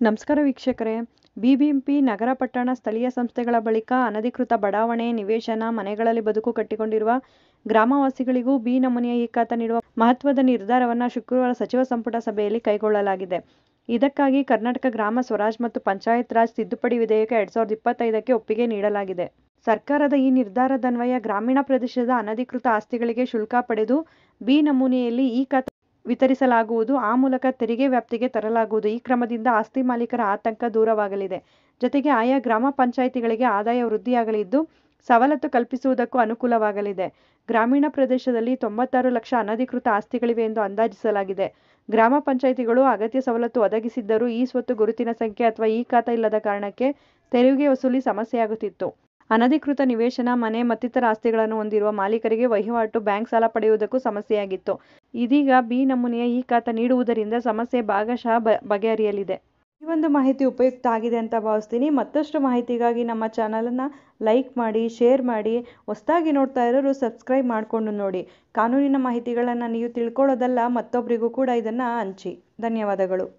ನಮಸ್ಕಾರ ವೀಕ್ಷಕರೇ. ಬಿಬಿಎಂಪಿ ನಗರ ಪಟ್ಟಣ ಸ್ಥಳೀಯ ಸಂಸ್ಥೆಗಳ ಬಳಿಕ ಅನಧಿಕೃತ ಬಡಾವಣೆ, ನಿವೇಶನ, ಮನೆಗಳಲ್ಲಿ ಬದುಕು ಕಟ್ಟಿಕೊಂಡಿರುವ ಗ್ರಾಮವಾಸಿಗಳಿಗೂ ಬಿ ನಮೂನೆಯ ಇ-ಖಾತಾ ನೀಡುವ ಮಹತ್ವದ ನಿರ್ಧಾರವನ್ನು ಶುಕ್ರವಾರ ಸಚಿವ ಸಂಪುಟ ಸಭೆಯಲ್ಲಿ ಕೈಗೊಳ್ಳಲಾಗಿದೆ. ಇದಕ್ಕಾಗಿ ಕರ್ನಾಟಕ ಗ್ರಾಮ ಸ್ವರಾಜ್ ಮತ್ತು ಪಂಚಾಯತ್ ರಾಜ್ ತಿದ್ದುಪಡಿ ವಿಧೇಯಕ 2025ಕ್ಕೆ ಒಪ್ಪಿಗೆ ನೀಡಲಾಗಿದೆ. ಸರ್ಕಾರದ ಈ ನಿರ್ಧಾರದನ್ವಯ ಗ್ರಾಮೀಣ ಪ್ರದೇಶದ ಅನಧಿಕೃತ ಆಸ್ತಿಗಳಿಗೆ ಶುಲ್ಕ ಪಡೆದು ಬಿ ನಮೂನೆಯಲ್ಲಿ ಇ-ಖಾತಾ ವಿತರಿಸಲಾಗುವುದು. ಆ ಮೂಲಕ ತೆರಿಗೆ ವ್ಯಾಪ್ತಿಗೆ ತರಲಾಗುವುದು. ಈ ಕ್ರಮದಿಂದ ಆಸ್ತಿ ಮಾಲೀಕರ ಆತಂಕ ದೂರವಾಗಲಿದೆ. ಜತೆಗೆ ಆಯಾ ಗ್ರಾಮ ಪಂಚಾಯಿತಿಗಳಿಗೆ ಆದಾಯ ವೃದ್ಧಿಯಾಗಲಿದ್ದು, ಸವಲತ್ತು ಕಲ್ಪಿಸುವುದಕ್ಕೂ ಅನುಕೂಲವಾಗಲಿದೆ. ಗ್ರಾಮೀಣ ಪ್ರದೇಶದಲ್ಲಿ 96 ಲಕ್ಷ ಅನಧಿಕೃತ ಆಸ್ತಿಗಳಿವೆ ಎಂದು ಅಂದಾಜಿಸಲಾಗಿದೆ. ಗ್ರಾಮ ಪಂಚಾಯಿತಿಗಳು ಅಗತ್ಯ ಸವಲತ್ತು ಒದಗಿಸಿದ್ದರೂ ಈ ಸ್ವತ್ತು ಗುರುತಿನ ಸಂಖ್ಯೆ ಅಥವಾ ಇ-ಖಾತಾ ಇಲ್ಲದ ಕಾರಣಕ್ಕೆ ತೆರಿಗೆ ವಸೂಲಿ ಸಮಸ್ಯೆಯಾಗುತ್ತಿತ್ತು. ಅನಧಿಕೃತ ನಿವೇಶನ, ಮನೆ ಮತ್ತಿತರ ಆಸ್ತಿಗಳನ್ನು ಹೊಂದಿರುವ ಮಾಲೀಕರಿಗೆ ವಹಿವಾಟು, ಬ್ಯಾಂಕ್ ಸಾಲ ಪಡೆಯುವುದಕ್ಕೂ ಸಮಸ್ಯೆಯಾಗಿತ್ತು. ಇದೀಗ ಬಿ ನಮೂನೆಯ ಇ-ಖಾತಾ ನೀಡುವುದರಿಂದ ಸಮಸ್ಯೆ ಭಾಗಶಃ ಬಗೆಹರಿಯಲಿದೆ. ಈ ಒಂದು ಮಾಹಿತಿ ಉಪಯುಕ್ತ ಆಗಿದೆ ಅಂತ ಭಾವಿಸ್ತೀನಿ. ಮತ್ತಷ್ಟು ಮಾಹಿತಿಗಾಗಿ ನಮ್ಮ ಚಾನಲನ್ನು ಲೈಕ್ ಮಾಡಿ, ಶೇರ್ ಮಾಡಿ. ಹೊಸದಾಗಿ ನೋಡ್ತಾ ಇರೋರು ಸಬ್ಸ್ಕ್ರೈಬ್ ಮಾಡಿಕೊಂಡು ನೋಡಿ. ಕಾನೂನಿನ ಮಾಹಿತಿಗಳನ್ನು ನೀವು ತಿಳ್ಕೊಳ್ಳೋದಲ್ಲ, ಮತ್ತೊಬ್ಬರಿಗೂ ಕೂಡ ಇದನ್ನು ಹಂಚಿ. ಧನ್ಯವಾದಗಳು.